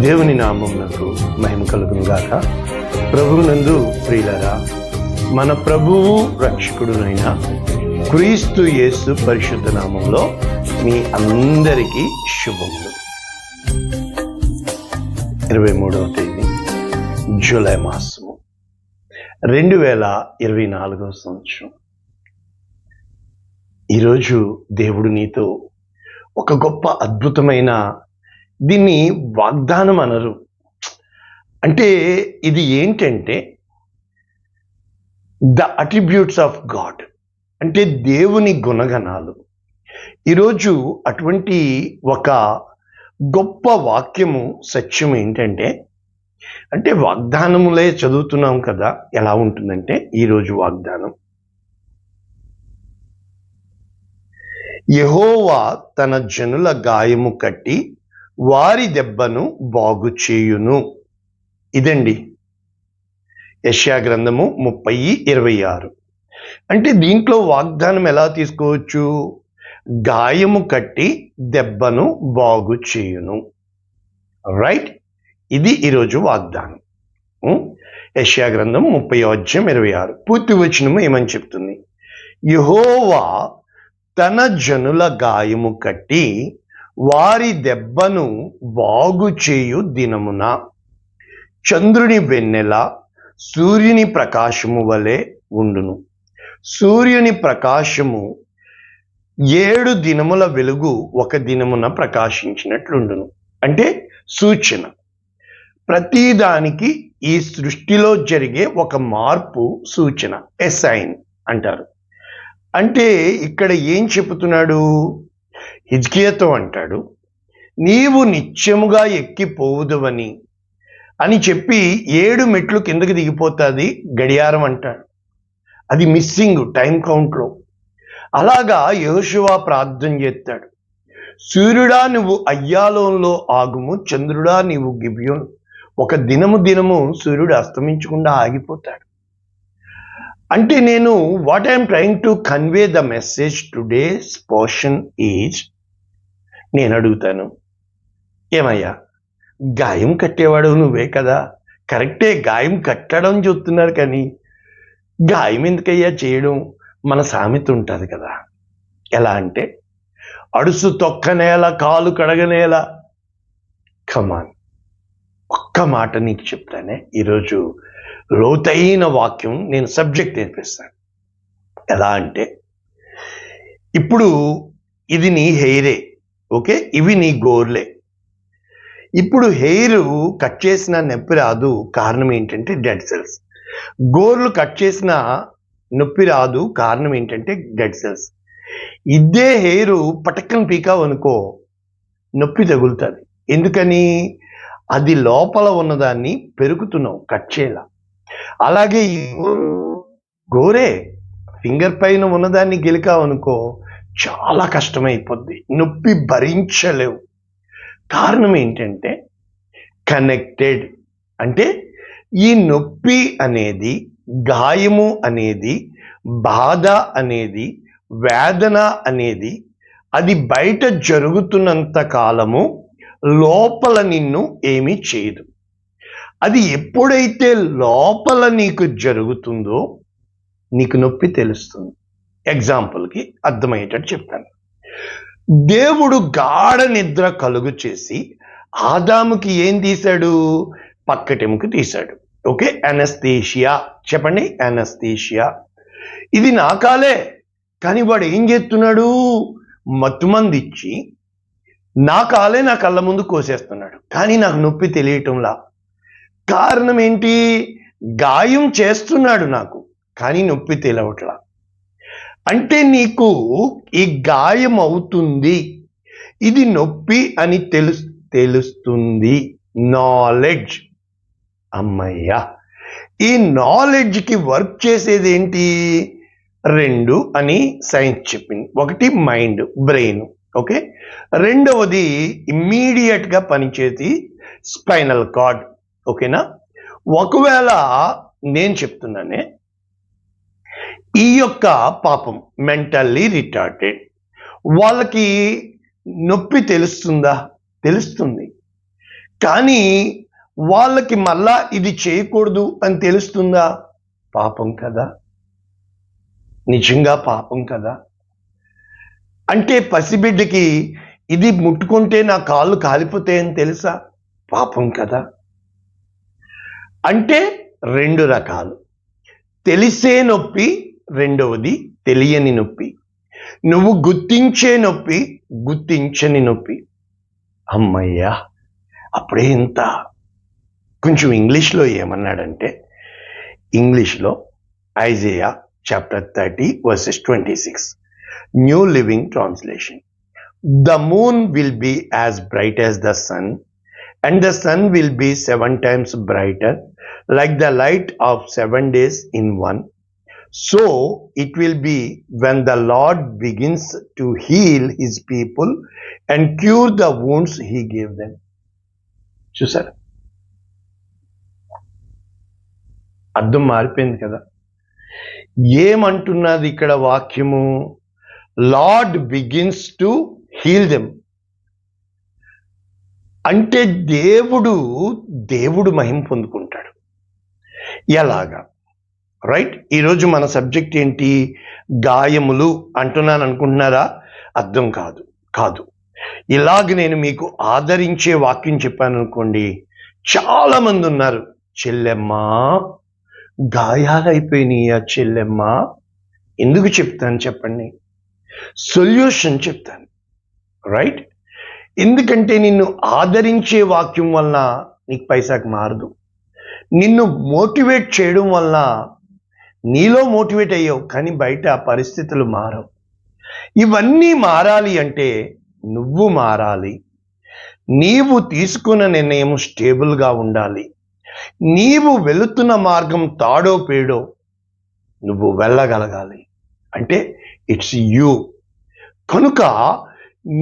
దేవుని నామమునకు మహిమ కలుగును గాక. ప్రభువునందు ప్రియులారా, మన ప్రభువు రక్షకుడునైన క్రీస్తు యేసు పరిశుద్ధ నామంలో మీ అందరికీ శుభములు. 23వ తేదీ జూలై మాసము 2024 సంవత్సరం. ఈరోజు దేవుడు నీతో ఒక గొప్ప అద్భుతమైన, దీన్ని వాగ్దానం అనరు, అంటే ఇది ఏంటంటే ద అట్రిబ్యూట్స్ ఆఫ్ గాడ్, అంటే దేవుని గుణగణాలు. ఈరోజు అటువంటి ఒక గొప్ప వాక్యము, సత్యం ఏంటంటే, అంటే వాగ్దానములే చదువుతున్నాం కదా, ఎలా ఉంటుందంటే ఈరోజు వాగ్దానం, యెహోవా తన జనుల గాయము కట్టి వారి దెబ్బను బాగు చేయును. ఇదండి యెషయా గ్రంథము 30:26. అంటే దీంట్లో వాగ్దానం ఎలా తీసుకోవచ్చు? గాయము కట్టి దెబ్బను బాగు చేయును. రైట్, ఇది ఈరోజు వాగ్దానం. యెషయా గ్రంథం 30:26 పూర్తి వచనము ఏమని చెప్తుంది? యెహోవా తన జనుల గాయము కట్టి వారి దెబ్బను బాగు చేయు దినమున చంద్రుని వెన్నెల సూర్యుని ప్రకాశము వలె ఉండును. సూర్యుని ప్రకాశము 7 దినముల వెలుగు ఒక దినమున ప్రకాశించినట్లుండును. అంటే సూచన, ప్రతిదానికి ఈ సృష్టిలో జరిగే ఒక మార్పు సూచన, ఎ సైన్ అంటారు. అంటే ఇక్కడ ఏం చెబుతున్నాడు? హిజ్కియాతో అంటాడు, నీవు నిత్యముగా ఎక్కిపోవుదువని అని చెప్పి 7 మెట్లు కిందకి దిగిపోతుంది గడియారం అంటాడు. అది మిస్సింగ్ టైం కౌంట్లో. అలాగా యెహోషువ ప్రార్థన చేస్తాడు, సూర్యుడా నువ్వు అయ్యాలోన్లో ఆగుము, చంద్రుడా నీవు గిబియోను. ఒక దినము సూర్యుడు అస్తమించకుండా ఆగిపోతాడు. అంటే నేను what I'm trying to convey the message today's portion is, నేను అడుగుతాను, ఏమయ్యా గాయం కట్టేవాడు నువ్వే కదా, కరెక్టే, గాయం కట్టడం చూస్తున్నారు, కానీ గాయం ఎందుకయ్యా చేయడం? మన సామెత ఉంటుంది కదా, ఎలా అంటే అడుసు తొక్కనేల కాలు కడగనేల. కమాన్, ఒక్క మాట నీకు చెప్తానే, ఈరోజు లోతైన వాక్యం, నేను సబ్జెక్ట్ నేర్పిస్తాను. ఎలా అంటే, ఇప్పుడు ఇది నీ హెయిరే, ఓకే, ఇవి నీ గోర్లే. ఇప్పుడు హెయిర్ కట్ చేసిన నొప్పి రాదు, కారణం ఏంటంటే డెడ్ సెల్స్. గోర్లు కట్ చేసిన నొప్పి రాదు, కారణం ఏంటంటే డెడ్ సెల్స్. ఇదే హెయిర్ పటక్కన పీకావు అనుకో, నొప్పి తగులుతుంది. ఎందుకని? అది లోపల ఉన్నదాన్ని పెరుగుతున్నావు, కట్ చేయాల. అలాగే గోరే ఫింగర్ పైన ఉన్నదాన్ని గెలికావు అనుకో, చాలా కష్టమైపోద్ది, నొప్పి భరించలేవు. కారణం ఏంటంటే కనెక్టెడ్. అంటే ఈ నొప్పి అనేది, గాయము అనేది, బాధ అనేది, వేదన అనేది, అది బయట జరుగుతున్నంత కాలము లోపల నిన్ను ఏమీ చేయదు. అది ఎప్పుడైతే లోపల నీకు జరుగుతుందో నీకు నొప్పి తెలుస్తుంది. ఎగ్జాంపుల్కి అర్థమయ్యేటట్టు చెప్తాను. దేవుడు గాఢ నిద్ర కలుగు చేసి ఆదాముకి ఏం తీశాడు? పక్కటెముక తీశాడు. Okay, anaesthesia. చెప్పండి, అనస్థీషియా. ఇది నా కాలే, కానీ వాడు ఏం చేస్తున్నాడు? మత్తుమంది ఇచ్చి నా కాలే నా కళ్ళ ముందు కోసేస్తున్నాడు, కానీ నాకు నొప్పి తెలియటంలా. కారణం ఏంటి? గాయం చేస్తున్నాడు నాకు, కానీ నొప్పి తెలియట్లా. అంటే నీకు ఈ గాయం అవుతుంది, ఇది నొప్పి అని తెలుస్తుంది. నాలెడ్జ్. అమ్మయ్యా, ఈ నాలెడ్జ్కి వర్క్ చేసేది ఏంటి? 2 అని సైన్స్ చెప్పింది. ఒకటి మైండ్, బ్రెయిన్, ఓకే. రెండవది ఇమ్మీడియట్గా పనిచేసి స్పైనల్ కార్డ్, ఓకేనా. ఒకవేళ నేను చెప్తున్నానే, ఈ యొక్క పాపం మెంటల్లీ రిటార్టెడ్ వాళ్ళకి నొప్పి తెలుస్తుందా? తెలుస్తుంది. కానీ వాళ్ళకి మళ్ళా ఇది చేయకూడదు అని తెలుస్తుందా? పాపం కదా, నిజంగా పాపం కదా. అంటే పసిబిడ్డకి ఇది ముట్టుకుంటే నా కాళ్ళు కాలిపోతాయని తెలుసా? పాపం కదా. అంటే రెండు రకాలు, తెలిసే నొప్పి, రెండవది తెలియని నొప్పి. నువ్వు గుర్తించే నొప్పి, గుర్తించని నొప్పి. అమ్మయ్యా, అప్పుడే ఇంత. కొంచెం ఇంగ్లీష్లో ఏమన్నాడంటే, ఇంగ్లీష్లో Isaiah chapter 30 verses 26, new living translation. The moon will be as bright as the sun, and the sun will be 7 times brighter, like the light of 7 days in one. So it will be when the Lord begins to heal his people and cure the wounds he gave them. చూసారా, అర్థం మారిపోయింది కదా. ఏమంటున్నది ఇక్కడ వాక్యము? Lord begins to heal them. అంటే దేవుడు మహిమ పొందుకుంటాడు. ఎలాగా? రైట్. ఈరోజు మన సబ్జెక్ట్ ఏంటి? గాయములు అంటున్నాను అనుకుంటున్నారా? అర్థం కాదు. ఇలాగ నేను మీకు ఆదరించే వాక్యం చెప్పాను అనుకోండి, చాలా మంది ఉన్నారు, చెల్లెమ్మా గాయాలైపోయినాయా చెల్లెమ్మ? ఎందుకు చెప్తాను చెప్పండి? సొల్యూషన్ చెప్తాను. రైట్. ఎందుకంటే నిన్ను ఆదరించే వాక్యం వలన నీకు పైసాకి మారదు. నిన్ను మోటివేట్ చేయడం వలన నీలో మోటివేట్ అయ్యావు, కానీ బయట పరిస్థితులు మారవు. ఇవన్నీ మారాలి అంటే నువ్వు మారాలి. నీవు తీసుకున్న నిర్ణయం స్టేబుల్గా ఉండాలి. నీవు వెళుతున్న మార్గం తాడో పేడో నువ్వు వెళ్ళగలగాలి. అంటే ఇట్స్ యూ. కనుక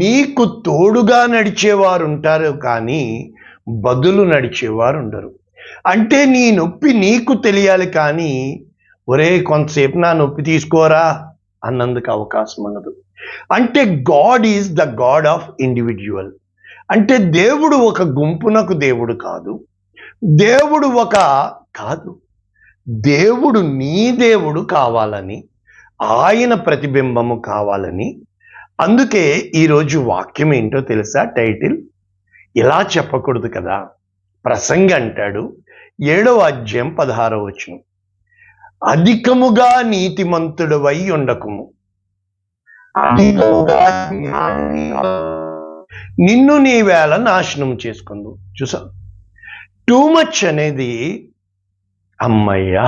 నీకు తోడుగా నడిచేవారు ఉంటారు, కానీ బదులు నడిచేవారు ఉండరు. అంటే నీ నొప్పి నీకు తెలియాలి, కానీ ఒరే కొంతసేపు నా నొప్పి తీసుకోరా అన్నందుకు అవకాశం ఉండదు. అంటే God is the God of individual. అంటే దేవుడు ఒక గుంపునకు దేవుడు కాదు. దేవుడు నీ దేవుడు కావాలని, ఆయన ప్రతిబింబము కావాలని. అందుకే ఈరోజు వాక్యం ఏంటో తెలుసా? టైటిల్ ఇలా చెప్పకూడదు కదా. ప్రసంగి అంటాడు 7వ అధ్యాయం 16వ వచనం, అధికముగా నీతిమంతుడవై ఉండకుము, నిన్ను నీ వేళ నాశనం చేసుకుందు. చూసా, టూ మచ్ అనేది, అమ్మయ్యా,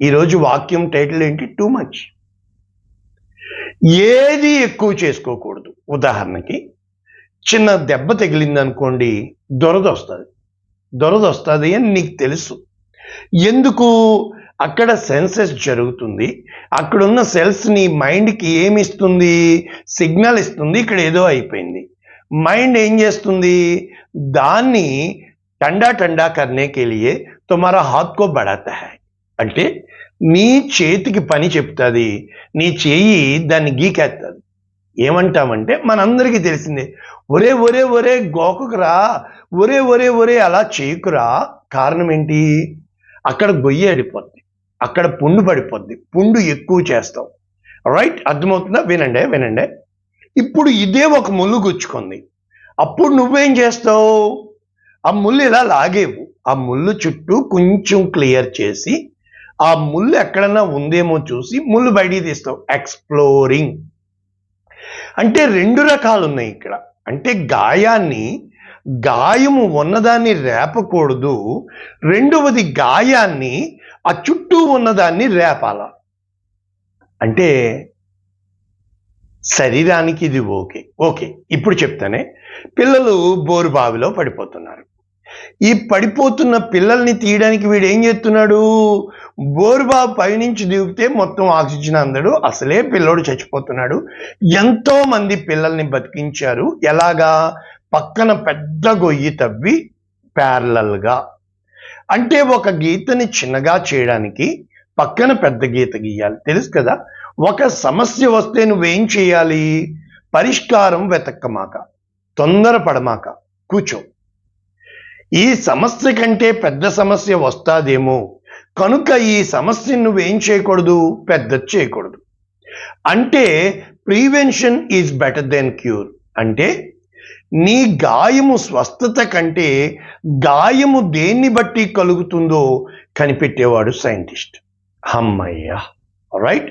ఈరోజు వాక్యం టైటిల్ ఏంటి? Too much. ఏది ఎక్కువ చేసుకోకూడదు. ఉదాహరణకి చిన్న దెబ్బ తగిలింది అనుకోండి, దొరద వస్తుంది అని నీకు తెలుసు. ఎందుకు? అక్కడ సెన్సెస్ జరుగుతుంది. అక్కడున్న సెల్స్ నీ మైండ్కి ఏమి ఇస్తుంది? సిగ్నల్ ఇస్తుంది, ఇక్కడ ఏదో అయిపోయింది. మైండ్ ఏం చేస్తుంది? దాన్ని ठंडा ठंडा करने के लिए तुम्हारा हाथ को बढ़ाता है. అంటే నీ చేతికి పని చెప్తుంది, నీ చేయి దాన్ని గీకేస్తుంది. ఏమంటామంటే మనందరికీ తెలిసిందే, ఒరే ఒరే ఒరే గోకురా, ఒరే ఒరే ఒరే అలా చేయకురా. కారణం ఏంటి? అక్కడ గొయ్యి అడిపోద్ది, అక్కడ పుండు పడిపోద్ది, పుండు ఎక్కువ చేస్తావు. రైట్, అర్థమవుతుందా? వినండి. ఇప్పుడు ఇదే ఒక ముళ్ళు గుచ్చుకుంది, అప్పుడు నువ్వేం చేస్తావు? ఆ ముళ్ళు ఇలా లాగేవు, ఆ ముళ్ళు చుట్టూ కొంచెం క్లియర్ చేసి ఆ ముళ్ళు ఎక్కడన్నా ఉందేమో చూసి ముళ్ళు బయటికి తీస్తావు. ఎక్స్ప్లోరింగ్. అంటే రెండు రకాలు ఉన్నాయి ఇక్కడ. అంటే గాయము ఉన్నదాన్ని రేపకూడదు, రెండవది గాయాన్ని ఆ చుట్టూ ఉన్నదాన్ని రేపాల. అంటే శరీరానికి ఇది ఓకే. ఇప్పుడు చెప్తానే. పిల్లలు బోరు బావిలో పడిపోతున్నారు. ఈ పడిపోతున్న పిల్లల్ని తీయడానికి వీడు ఏం చేస్తున్నాడు? బోరుబాబు పైనుంచి దిగితే మొత్తం ఆక్సిజన్ అందడు, అసలే పిల్లోడు చచ్చిపోతున్నాడు. ఎంతో మంది పిల్లల్ని బతికించారు. ఎలాగా? పక్కన పెద్ద గొయ్యి తవ్వి ప్యారలల్గా. అంటే ఒక గీతని చిన్నగా చేయడానికి పక్కన పెద్ద గీత గీయాలి. తెలుసు కదా. ఒక సమస్య వస్తే నువ్వేం చేయాలి? పరిష్కారం వెతక్కమాక, తొందరపడమాక, కూర్చో. ఈ సమస్య కంటే పెద్ద సమస్య వస్తాదేమో, కనుక ఈ సమస్యను నువ్వేం చేయకూడదు, పెద్ద చేయకూడదు. అంటే prevention is better than cure. అంటే నీ గాయము స్వస్థత కంటే గాయము దేన్ని బట్టి కలుగుతుందో కనిపెట్టేవాడు సైంటిస్ట్. అమ్మయ్యా, రైట్.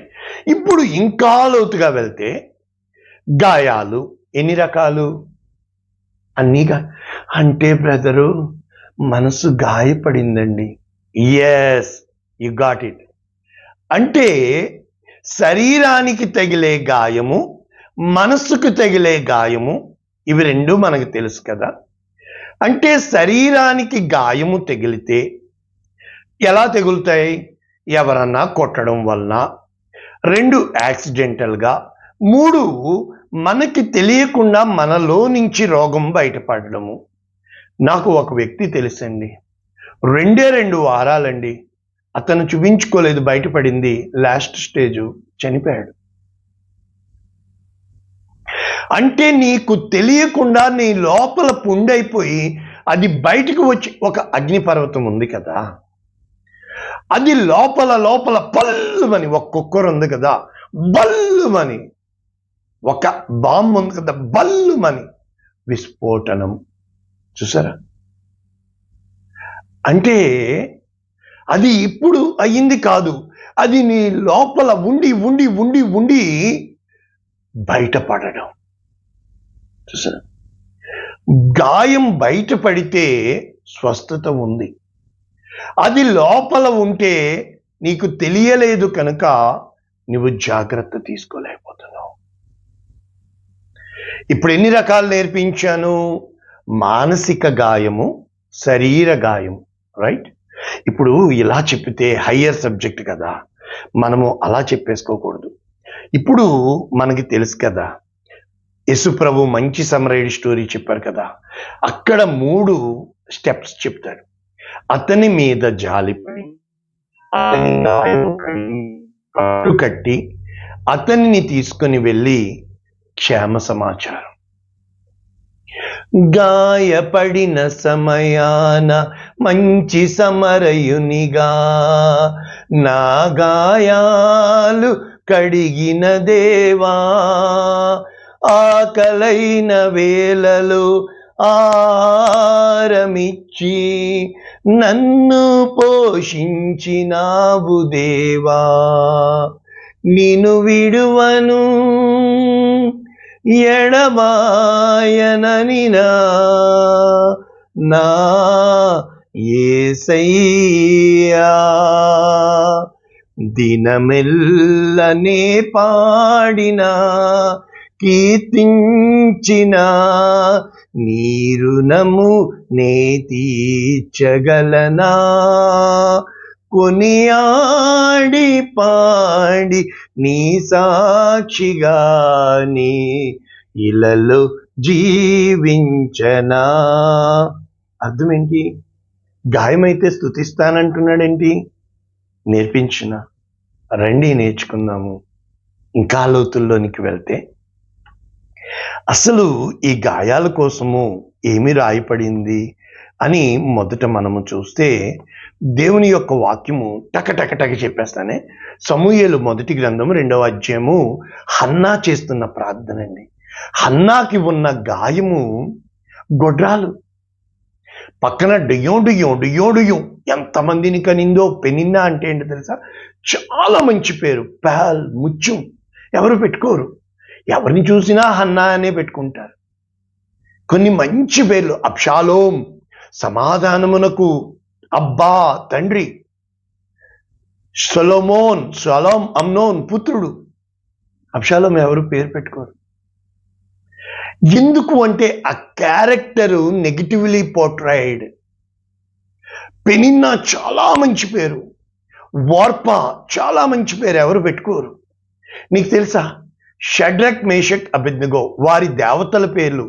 ఇప్పుడు ఇంకా లోతుగా వెళ్తే గాయాలు ఎన్ని రకాలు? అన్నీగా. అంటే బ్రదరు, మనసు గాయపడిందండి. Yes, you got it. అంటే శరీరానికి తగిలే గాయము, మనస్సుకు తగిలే గాయము, ఇవి రెండు మనకు తెలుసు కదా. అంటే శరీరానికి గాయము తగిలితే ఎలా తగులుతాయి? ఎవరన్నా కొట్టడం వలన, 2 యాక్సిడెంటల్గా, 3 మనకి తెలియకుండా మనలో నుంచి రోగం బయటపడడము. నాకు ఒక వ్యక్తి తెలుసండి, 2 వారాలండి, అతను చూపించుకోలేదు, బయటపడింది, లాస్ట్ స్టేజ్, చనిపోయాడు. అంటే నీకు తెలియకుండా నీ లోపల పుండైపోయి అది బయటకు వచ్చి, ఒక అగ్నిపర్వతం ఉంది కదా, అది లోపల లోపల పల్లుమని, ఒక కుక్కర్ ఉంది కదా, బల్లుమని, ఒక బాంబు ఉంది కదా, బల్లుమని విస్ఫోటనం. చూసారా? అంటే అది ఇప్పుడు అయ్యింది కాదు, అది నీ లోపల ఉండి ఉండి ఉండి ఉండి బయటపడడం. చూసారా? గాయం బయటపడితే స్వస్థత ఉంది, అది లోపల ఉంటే నీకు తెలియలేదు కనుక నువ్వు జాగ్రత్త తీసుకోలేకపోతున్నావు. ఇప్పుడు ఎన్ని రకాలు నేర్పించాను? మానసిక గాయము, శరీర గాయము, రైట్. ఇప్పుడు ఇలా చెప్పితే హయ్యర్ సబ్జెక్ట్ కదా, మనము అలా చెప్పేసుకోకూడదు. ఇప్పుడు మనకి తెలుసు కదా, యేసుప్రభు మంచి సమరయుడి స్టోరీ చెప్పారు కదా, అక్కడ 3 స్టెప్స్ చెప్తారు. అతని మీద జాలిపడి, అతని కట్టు కట్టి, అతనిని తీసుకుని వెళ్ళి క్షేమ సమాచారం. గాయపడిన సమయాన మంచి సమరయునిగా, నా గాయాలు కడిగిన దేవా, ఆకలైన వేళలో ఆరమిచ్చి నన్ను పోషించినావు దేవా, నిన్ను విడువను ఎడబాయనని నా యేసయ్యా, దినమెల్లనే పాడిన కీర్తించిన నీ రుణము నే తీర్చగలనా, కొనియాడి పాడి నీ సాక్షిగా నీ ఇలలో జీవించనా. అర్థం ఏంటి? గాయమైతే స్తుతిస్తానంటున్నాడేంటి? నేర్పించిన రండి నేర్చుకుందాము. ఇంకా లోతుల్లోనికి వెళ్తే అసలు ఈ గాయాల కోసము ఏమి రాయపడింది అని మొదట మనము చూస్తే, దేవుని యొక్క వాక్యము టక చెప్పేస్తానే. సమూయేలు మొదటి గ్రంథము 2వ అధ్యాయము హన్నా చేస్తున్న ప్రార్థన అండి. హన్నాకి ఉన్న గాయము గొడ్రాలు, పక్కన డియ్యం డియ్యం డియ్యం డియ్యం ఎంతమందిని కనిందో. పెనిన్నా అంటే ఏంటో తెలుసా? చాలా మంచి పేరు, పాల్, ముత్యం. ఎవరు పెట్టుకోరు, ఎవరిని చూసినా హన్నా అనే పెట్టుకుంటారు. కొన్ని మంచి పేర్లు, అబ్షాలోం, సమాధానమునకు అబ్బా తండ్రి, సొలొమోన్, సొలోం, అమ్నోన్ పుత్రుడు. అబ్షాలోం ఎవరు పేరు పెట్టుకోరు. ఎందుకు అంటే ఆ క్యారెక్టరు నెగిటివ్లీ పోర్ట్రైడ్. పెనిన్నా చాలా మంచి పేరు, వార్పా చాలా మంచి పేరు, ఎవరు పెట్టుకోరు. నీకు తెలుసా, షడ్రక్, మేషక్, అబెద్నెగో వారి దేవతల పేర్లు,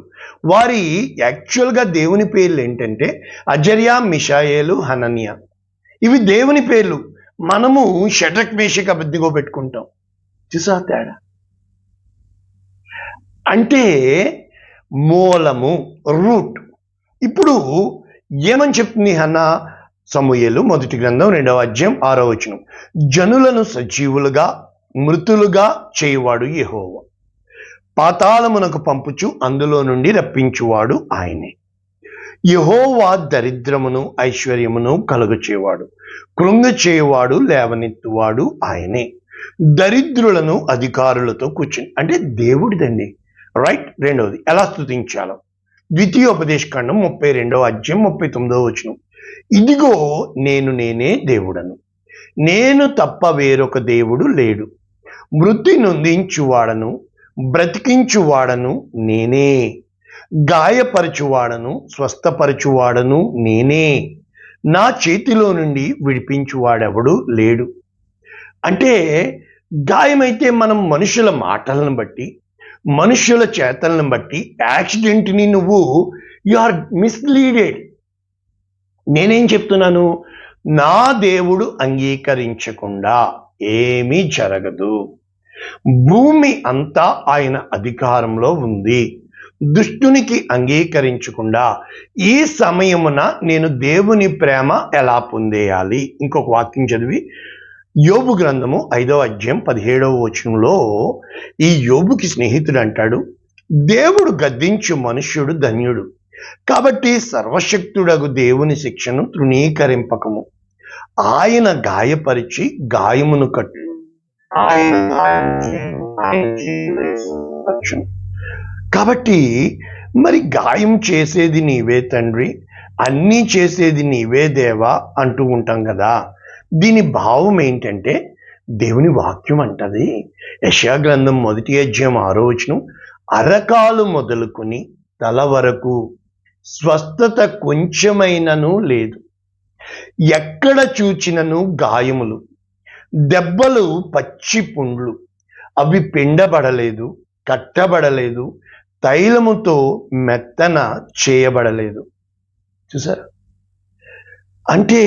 వారి యాక్చువల్గా దేవుని పేర్లు ఏంటంటే అజర్యా, మిషాయేలు, హనన్యా. ఇవి దేవుని పేర్లు. మనము షడ్రక్, మేషక్, అబెద్నెగో పెట్టుకుంటాం. చూసా తేడా? అంటే మూలము, రూట్. ఇప్పుడు ఏమని చెప్తుంది హన్నా? సమూయేలు మొదటి గ్రంథం 2వ అధ్యాయం 6వ వచనం, జనులను సజీవులుగా మృతులుగా చేయువాడు యెహోవా, పాతాళమునకు పంపుచు అందులో నుండి రప్పించువాడు ఆయనే. యెహోవా దరిద్రమును ఐశ్వర్యమును కలుగచేవాడు, కృంగచేయువాడు లేవనెత్తువాడు ఆయనే. దరిద్రులను అధికారులతో కూర్చుని, అంటే దేవుడిదండి, రైట్. రెండవది ఎలా స్తుతించాలో, ద్వితీయోపదేశకాండం 32వ అధ్యాయం 39వ వచనం, ఇదిగో నేనే దేవుడను, నేను తప్ప వేరొక దేవుడు లేడు, మృతి నొందించువాడను బ్రతికించువాడను నేనే, గాయపరచువాడను స్వస్థపరచువాడను నేనే, నా చేతిలో నుండి విడిపించువాడెవడు లేడు. అంటే గాయమైతే మనం మనుషుల మాటలను బట్టి, మనుషుల చేతలను బట్టి, యాక్సిడెంట్ని నువ్వు యు ఆర్ మిస్లీడెడ్. నేనేం చెప్తున్నాను? నా దేవుడు అంగీకరించకుండా ఏమీ జరగదు. భూమి అంతా ఆయన అధికారంలో ఉంది. దుష్టునికి అంగీకరించకుండా ఈ సమయమున నేను దేవుని ప్రేమ ఎలా పొందేయాలి? ఇంకొక వాక్యం చదివి, యోబు గ్రంథము 5వ అధ్యాయం 17వ వచనంలో ఈ యోబుకి స్నేహితుడు అంటాడు, దేవుడు గద్దించు మనుష్యుడు ధన్యుడు, కాబట్టి సర్వశక్తుడగు దేవుని శిక్షను తృణీకరింపకము, ఆయన గాయపరిచి గాయమును కట్టు, కాబట్టి మరి గాయం చేసేది నీవే తండ్రి, అన్నీ చేసేది నీవే దేవా అంటూ ఉంటాం కదా. దీని భావం ఏంటంటే, దేవుని వాక్యం అంటది, యెషయా గ్రంథం 1వ అధ్యాయం 6వ వచనం, అరకాలు మొదలుకొని తల వరకు స్వస్థత కొంచెమైనను లేదు, ఎక్కడ చూచినను గాయములు, దెబ్బలు పచ్చి పుండ్లు, అవి పిండబడలేదు, కట్టబడలేదు, తైలముతో మెత్తన చేయబడలేదు. చూసారా? అంటే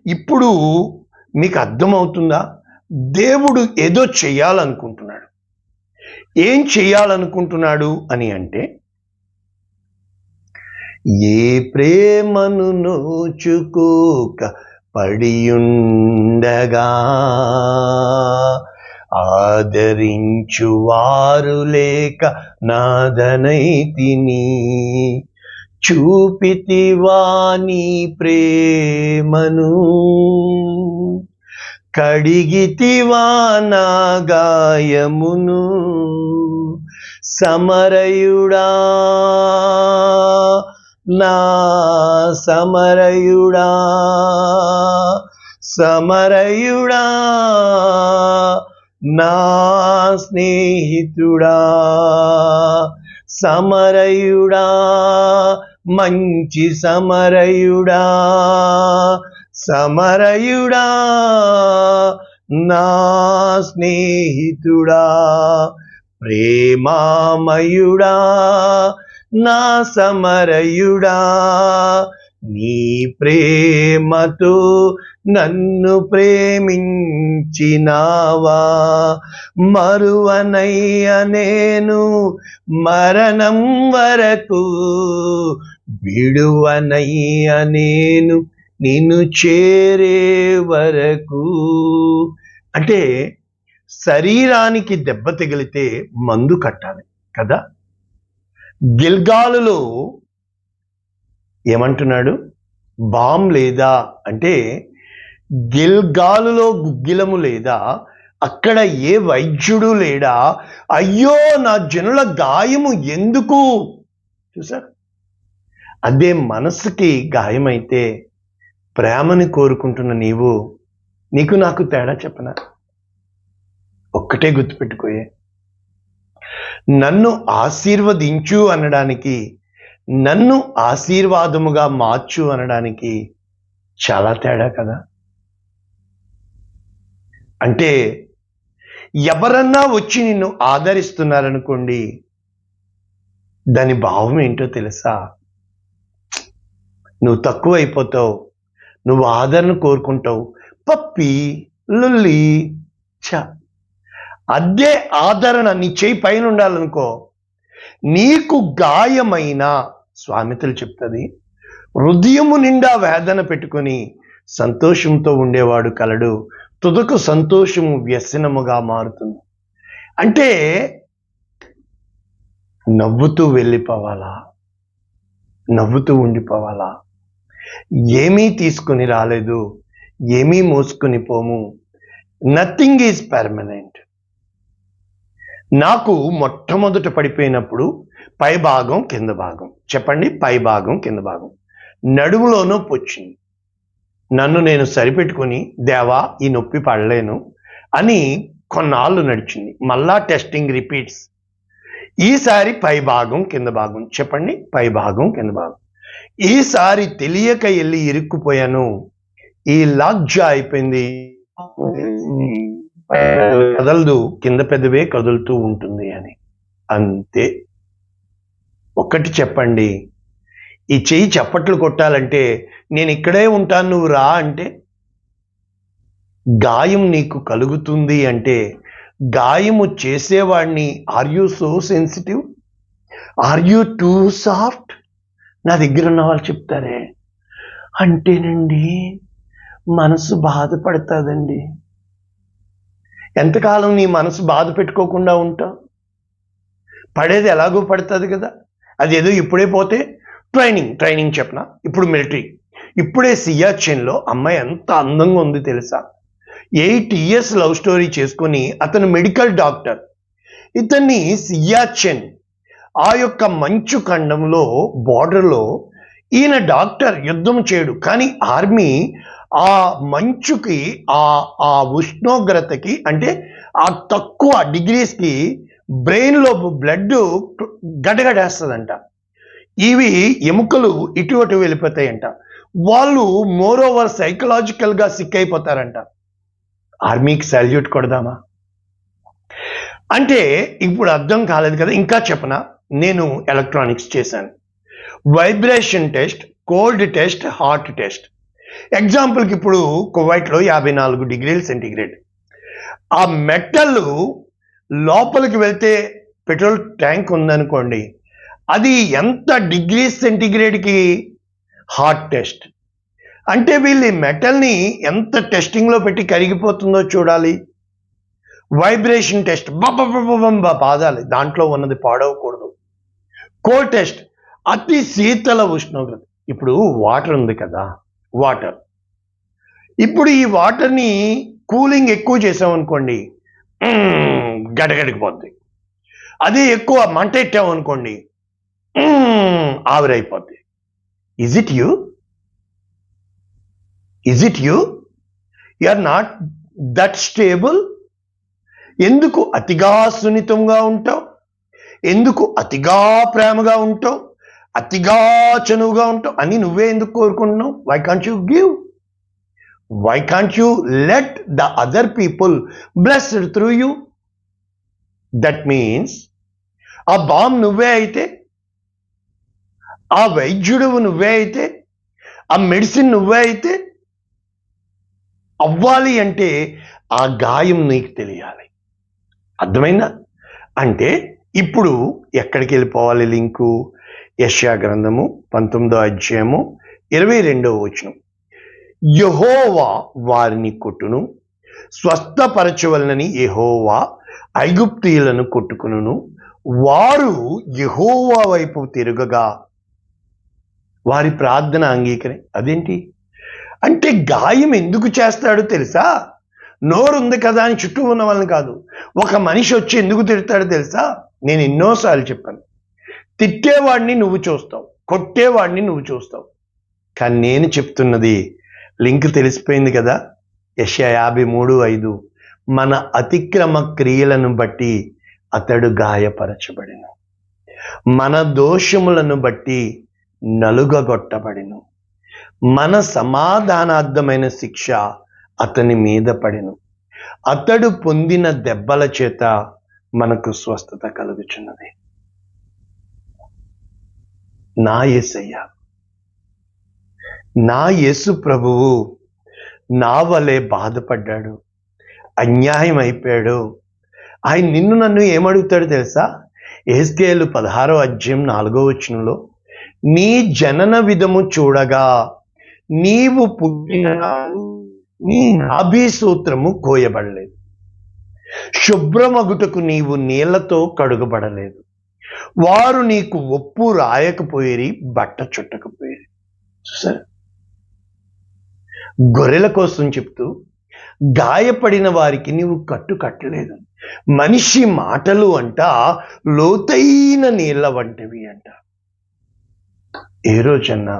ఇప్పుడు మీకు అర్థమవుతుందా? దేవుడు ఏదో చేయాలనుకుంటున్నాడు. ఏం చేయాలనుకుంటున్నాడు అని అంటే, ఏ ప్రేమను నోచుకోక పడియుండగా ఆదరించువారు లేక నాదనైతిని, చూపితివా నీ ప్రేమను, కడిగితివా నా గాయమును, సమరయుడా నా సమరయుడా, సమరయుడా నా స్నేహితుడా, సమరయుడా మంచి సమరయుడా, సమరయుడా నా స్నేహితుడా, ప్రేమామయుడా నా సమరయుడా, నీ ప్రేమతో నన్ను ప్రేమించినావా, మరువనయ్య నేను మరణం వరకు, విడువనయ్య నేను నిన్ను చేరే వరకు. అంటే శరీరానికి దెబ్బ తగిలితే మందు కట్టాలి కదా. గిల్గాలులో ఏమంటున్నాడు? బామ్ లేదా అంటే, గిల్గాలులో గుగ్గిలము లేదా, అక్కడ ఏ వైద్యుడు లేడా, అయ్యో నా జనుల గాయము ఎందుకు? చూసారు? అదే మనసుకి గాయమైతే ప్రేమని కోరుకుంటున్న నీకు నాకు తేడా చెప్పనా? ఒక్కటే గుర్తుపెట్టుకోయే, నన్ను ఆశీర్వదించు అనడానికి, నన్ను ఆశీర్వాదముగా మార్చు అనడానికి చాలా తేడా కదా. అంటే ఎవరన్నా వచ్చి నిన్ను ఆదరిస్తున్నారనుకోండి, దాని భావం ఏంటో తెలుసా? నువ్వు తక్కువ అయిపోతావు, నువ్వు ఆదరణ కోరుకుంటావు, పప్పి లుల్లి చ. అదే ఆదరణ నీ చేయి పైన ఉండాలనుకో, నీకు గాయమైన, స్వామితులు చెప్తుంది, హృదయము నిండా వేదన పెట్టుకొని సంతోషంతో ఉండేవాడు కలడు, తుదకు సంతోషము వ్యసనముగా మారుతుంది. అంటే నవ్వుతూ వెళ్ళిపోవాలా, నవ్వుతూ ఉండిపోవాలా? ఏమీ తీసుకుని రాలేదు, ఏమీ మోసుకుని పోము. Nothing is permanent. నాకు మొట్టమొదట పడిపోయినప్పుడు పై భాగం కింద భాగం, చెప్పండి, పై భాగం కింద భాగం, నడుములోనూ పొచ్చింది. నన్ను నేను సరిపెట్టుకుని దేవా ఈ నొప్పి పడలేను అని కొన్నాళ్ళు నడిచింది. మళ్ళా టెస్టింగ్ రిపీట్స్. ఈసారి పై భాగం కింద భాగం, చెప్పండి, పై భాగం కింద భాగం. ఈసారి తెలియక వెళ్ళి ఇరుక్కుపోయాను. ఈ లాగ్జ అయిపోయింది, కదలదు, కింద పెదవే కదులుతూ ఉంటుంది అని. అంతే. ఒక్కటి చెప్పండి, ఈ చెయ్యి చప్పట్లు కొట్టాలంటే నేను ఇక్కడే ఉంటాను నువ్వు రా అంటే, గాయం నీకు కలుగుతుంది అంటే గాయము చేసేవాడిని are you so sensitive, are you too soft? నా దగ్గర ఉన్న వాళ్ళు చెప్తారే, అంటేనండి మనసు బాధపడుతుందండి. ఎంతకాలం నీ మనసు బాధ పెట్టుకోకుండా ఉంటావు? పడేది ఎలాగో పడుతుంది కదా. అదేదో ఇప్పుడే పోతే ట్రైనింగ్ చెప్పనా, ఇప్పుడు మిలిటరీ, ఇప్పుడే సియాచిన్లో అమ్మాయి ఎంత అందంగా ఉంది తెలుసా. 8 years లవ్ స్టోరీ చేసుకొని అతను మెడికల్ డాక్టర్. ఇతన్ని సియాచిన్ ఆ యొక్క మంచు ఖండంలో బార్డర్లో ఈయన డాక్టర్ యుద్ధం చేయడు, కానీ ఆర్మీ ఆ మంచుకి ఆ ఉష్ణోగ్రతకి అంటే ఆ తక్కువ డిగ్రీస్కి బ్రెయిన్లో బ్లడ్ గడగడేస్తుందంట. ఇవి ఎముకలు ఇటు అటు వెళ్ళిపోతాయంట. వాళ్ళు మోరోవర్ సైకలాజికల్గా సిక్ అయిపోతారంట. ఆర్మీకి సాల్యూట్ కొడదామా? అంటే ఇప్పుడు అర్థం కాలేదు కదా. ఇంకా చెప్పనా, నేను ఎలక్ట్రానిక్స్ చేశాను. Vibration test, cold test, hot test. ఎగ్జాంపుల్కి ఇప్పుడు కువైట్లో 54 degrees సెంటిగ్రేడ్. ఆ మెటల్ లోపలికి వెళ్తే పెట్రోల్ ట్యాంక్ ఉందనుకోండి, అది ఎంత డిగ్రీస్ సెంటిగ్రేడ్కి హాట్ టెస్ట్. అంటే వీళ్ళు మెటల్ని ఎంత టెస్టింగ్లో పెట్టి కరిగిపోతుందో చూడాలి. వైబ్రేషన్ టెస్ట్, బాధాలి, దాంట్లో ఉన్నది పాడవకూడదు. కోల్డ్ టెస్ట్, అతి శీతల ఉష్ణోగ్రత. ఇప్పుడు వాటర్ ఉంది కదా, వాటర్, ఇప్పుడు ఈ వాటర్ని కూలింగ్ ఎక్కువ చేసామనుకోండి గడగడికిపోద్ది. అదే ఎక్కువ మంట ఎట్టామనుకోండి ఆవిరైపోద్ది. Is it you? You are not that stable. ఎందుకు అతిగా సున్నితంగా ఉంటావు? ఎందుకు అతిగా ప్రేమగా ఉంటావు? అతిగా చనువుగా ఉంటావు అని నువ్వే ఎందుకు కోరుకుంటున్నావు? Why can't you give? Why can't you let the other people blessed through you? That means ఆ బాంబ్ నువ్వే అయితే, ఆ వైద్యుడు నువ్వే అయితే, ఆ మెడిసిన్ నువ్వే అయితే, అవ్వాలి అంటే ఆ గాయం నీకు తెలియాలి. అర్థమైందా? అంటే ఇప్పుడు ఎక్కడికి వెళ్ళిపోవాలి లింకు? యెషయా గ్రంథము 19వ అధ్యాయము 22వ వచనం. యెహోవా వారిని కొట్టును, స్వస్థపరచవలనని యెహోవా ఐగుప్తీయులను కొట్టుకును, వారు యెహోవా వైపు తిరగగా వారి ప్రార్థన అంగీకరి. అదేంటి అంటే, గాయం ఎందుకు చేస్తాడో తెలుసా? నోరుంది కదా అని చుట్టూ ఉన్న వాళ్ళని కాదు, ఒక మనిషి వచ్చి ఎందుకు తిడతాడో తెలుసా? నేను ఎన్నోసార్లు చెప్పాను, తిట్టేవాడిని నువ్వు చూస్తావు, కొట్టేవాడిని నువ్వు చూస్తావు, కానీ నేను చెప్తున్నది లింక్ తెలిసిపోయింది కదా. యెషయా 53:5, మన అతిక్రమ క్రియలను బట్టి అతడు గాయపరచబడిను, మన దోషములను బట్టి నలుగగొట్టబడిను, మన సమాధానార్థమైన శిక్ష అతని మీద పడెను, అతడు పొందిన దెబ్బల చేత మనకు స్వస్థత కలుగుచున్నది. నా యేసయ్య, నా యేసు ప్రభువు నా వలె బాధపడ్డాడు, అన్యాయం అయిపోయాడు. ఆయన నిన్ను నన్ను ఏమడుగుతాడు తెలుసా? యెహెజ్కేలు 16వ అధ్యాయం 4వ వచనంలో, నీ జనన విధము చూడగా నీవు పుట్టిన నీ నాభి సూత్రము కోయబడలేదు, శుభ్రమగుటకు నీవు నీళ్లతో కడుగబడలేదు, వారు నీకు ఒప్పు రాయకపోయేరి, బట్ట చుట్టకపోయేరి. చూసారా, గొర్రెల కోసం చెప్తూ గాయపడిన వారికి నీవు కట్టలేదు. మనిషి మాటలు అంట లోతైన నీళ్ల వంటివి అంట. ఏ రోజన్నా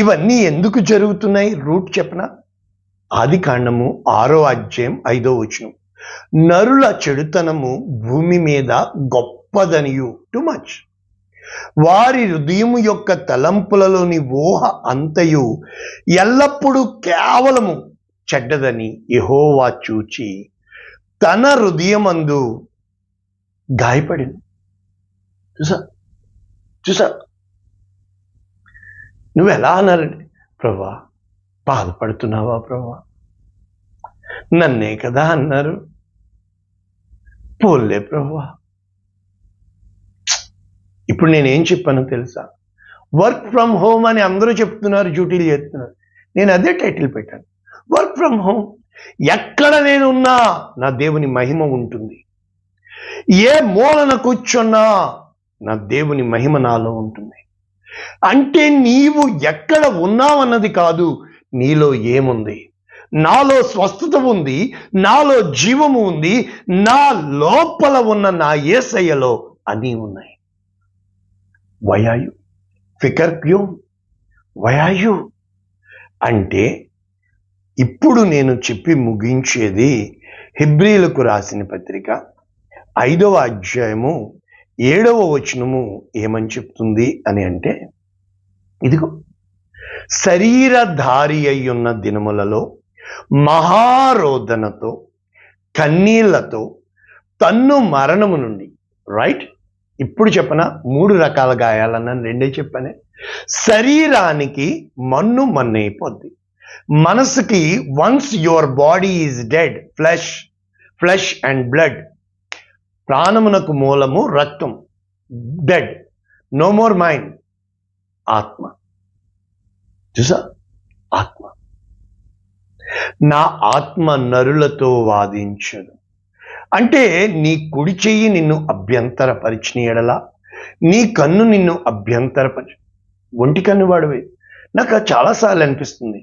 ఇవన్నీ ఎందుకు జరుగుతున్నాయి? రూట్ చెప్పనా? ఆదికాండము 6వ అధ్యాయం 5వ వచనం. నరుల చెడుతనము భూమి మీద గొప్పదనియు, టూ మచ్, వారి హృదయము యొక్క తలంపులలోని ఊహ అంతయు ఎల్లప్పుడూ కేవలము చెడ్డదని యెహోవా చూచి తన హృదయమందు గాయపడింది. చూసా నువ్వు ఎలా అన్నారండి? ప్రభా, బాధపడుతున్నావా ప్రభా? నన్నే కదా అన్నారు, పోలే ప్రభా. ఇప్పుడు నేనేం చెప్పాను తెలుసా? వర్క్ ఫ్రమ్ హోమ్ అని అందరూ చెప్తున్నారు, డ్యూటీలు చేస్తున్నారు. నేను అదే టైటిల్ పెట్టాను, వర్క్ ఫ్రమ్ హోమ్. ఎక్కడ నేనున్నా నా దేవుని మహిమ ఉంటుంది. ఏ మూలన కూర్చున్నా నా దేవుని మహిమ నాలో ఉంటుంది. అంటే నీవు ఎక్కడ ఉన్నావన్నది కాదు, నీలో ఏముంది. నాలో స్వస్థత ఉంది, నాలో జీవము ఉంది, నా లోపల ఉన్న నా యేసయ్యలో అన్నీ ఉన్నాయి. వయాయు ఫికర్ క్యూ వయాయు అంటే ఇప్పుడు నేను చెప్పి ముగించేది హెబ్రీలకు రాసిన పత్రిక 5వ అధ్యాయము 7వ వచనము ఏమని చెప్తుంది అని అంటే, ఇదిగో శరీరధారి అయ్యున్న దినములలో మహారోదనతో కన్నీళ్లతో తన్ను మరణము నుండి, రైట్? ఇప్పుడు చెప్పనా? 3 రకాల గాయాలన్నాను, 2 చెప్పానే. శరీరానికి మన్నైపోద్ది, మనసుకి once your body is dead, flesh and blood, ప్రాణమునకు మూలము రక్తం, డెడ్, నో మోర్ మైండ్, ఆత్మ. చూసా, ఆత్మ. నా ఆత్మ నరులతో వాదించదు. అంటే నీ కుడి చెయ్యి నిన్ను అభ్యంతరపరిచిన ఎడల, నీ కన్ను నిన్ను అభ్యంతరపరిచి, ఒంటి కన్ను వాడివే. నాకు చాలాసార్లు అనిపిస్తుంది,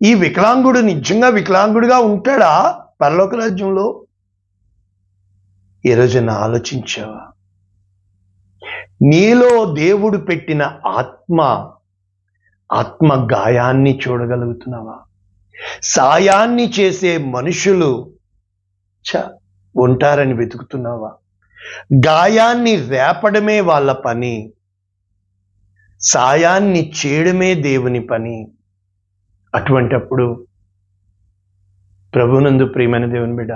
ఈ వికలాంగుడు నిజంగా వికలాంగుడిగా ఉంటాడా పరలోక రాజ్యంలో? ఈ రోజున ఆలోచించావా? నీలో దేవుడు పెట్టిన ఆత్మ గాయాన్ని చూడగలుగుతున్నావా? సాయాన్ని చేసే మనుషులు ఉంటారని వెతుకుతున్నావా? గాయాన్ని రేపడమే వాళ్ళ పని, సాయాన్ని చేయడమే దేవుని పని. అటువంటప్పుడు ప్రభునందు ప్రియమైన దేవుని బిడ్డ,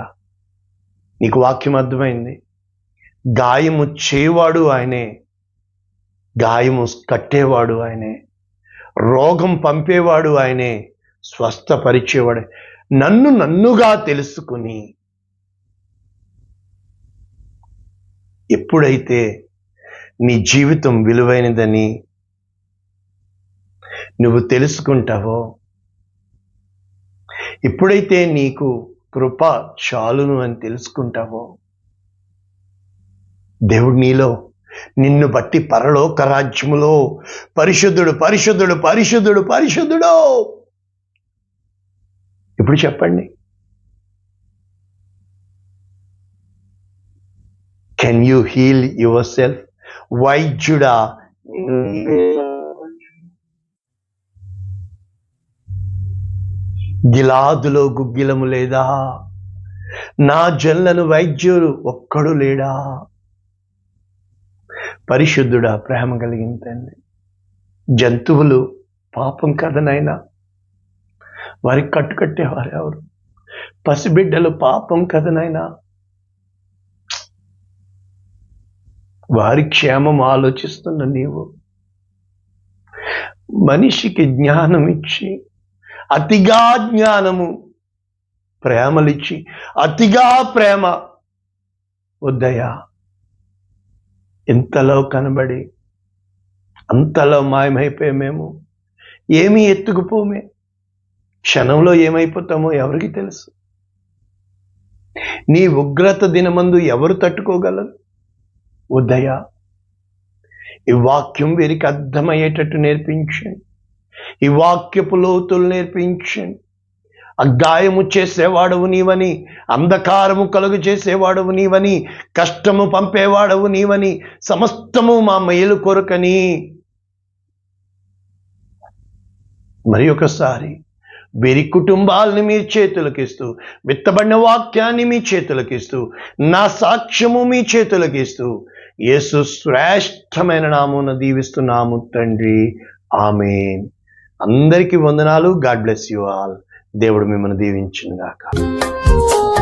నీకు వాక్యం అర్థమైంది. గాయము చేయవాడు ఆయనే, గాయము కట్టేవాడు ఆయనే, రోగం పంపేవాడు ఆయనే, స్వస్థపరిచేవాడు. నన్నుగా తెలుసుకుని ఎప్పుడైతే నీ జీవితం విలువైనదని నువ్వు తెలుసుకుంటావో, ఎప్పుడైతే నీకు కృప చాలును అని తెలుసుకుంటావో, దేవుడు నీలో నిన్ను బట్టి పరలోక రాజ్యములో పరిశుద్ధుడు పరిశుద్ధుడు పరిశుద్ధుడు పరిశుద్ధుడు. ఇప్పుడు చెప్పండి, can you heal yourself? వైద్యుడా, గిలాదులో గుగ్గిలము లేదా? నా జల్లను వైద్యుడు ఒక్కడు లేడా? పరిశుద్ధుడా, ప్రేమ కలిగిన తండ్రి, జంతువులు పాపం కదనైనా, వారికి కట్టుకట్టేవారు ఎవరు? పసిబిడ్డలు పాపం కదనైనా, వారి క్షేమం ఆలోచిస్తున్న నీవు మనిషికి జ్ఞానం ఇచ్చి, అతిగా జ్ఞానము, ప్రేమలిచ్చి అతిగా ప్రేమ వద్దయా. ఇంతలో కనబడి అంతలో మాయమైపోయామేమో, ఏమీ ఎత్తుకుపోమే. క్షణంలో ఏమైపోతామో ఎవరికి తెలుసు? నీ ఉగ్రత దినమందు ఎవరు తట్టుకోగలరు? ఉదయ ఈ వాక్యం వీరికి అర్థమయ్యేటట్టు నేర్పించండి. ఈ వాక్యపు లోతులు నేర్పించండి. అగాయము చేసేవాడవు నీవని, అంధకారము కలుగు చేసేవాడవు నీవని, కష్టము పంపేవాడవు నీవని, సమస్తము మా మేలు కొరకని. మరి ఒకసారి వీరి కుటుంబాలని మీ చేతులకిస్తూ, విత్తబడిన వాక్యాన్ని మీ చేతులకిస్తూ, నా సాక్ష్యము మీ చేతులకిస్తూ, యేసు శ్రేష్టమైన నామమున దీవిస్తున్నాము తండ్రి. ఆమేన్. అందరికీ వందనాలు. God bless you all. దేవుడు మిమ్మల్ని దీవించును గాక.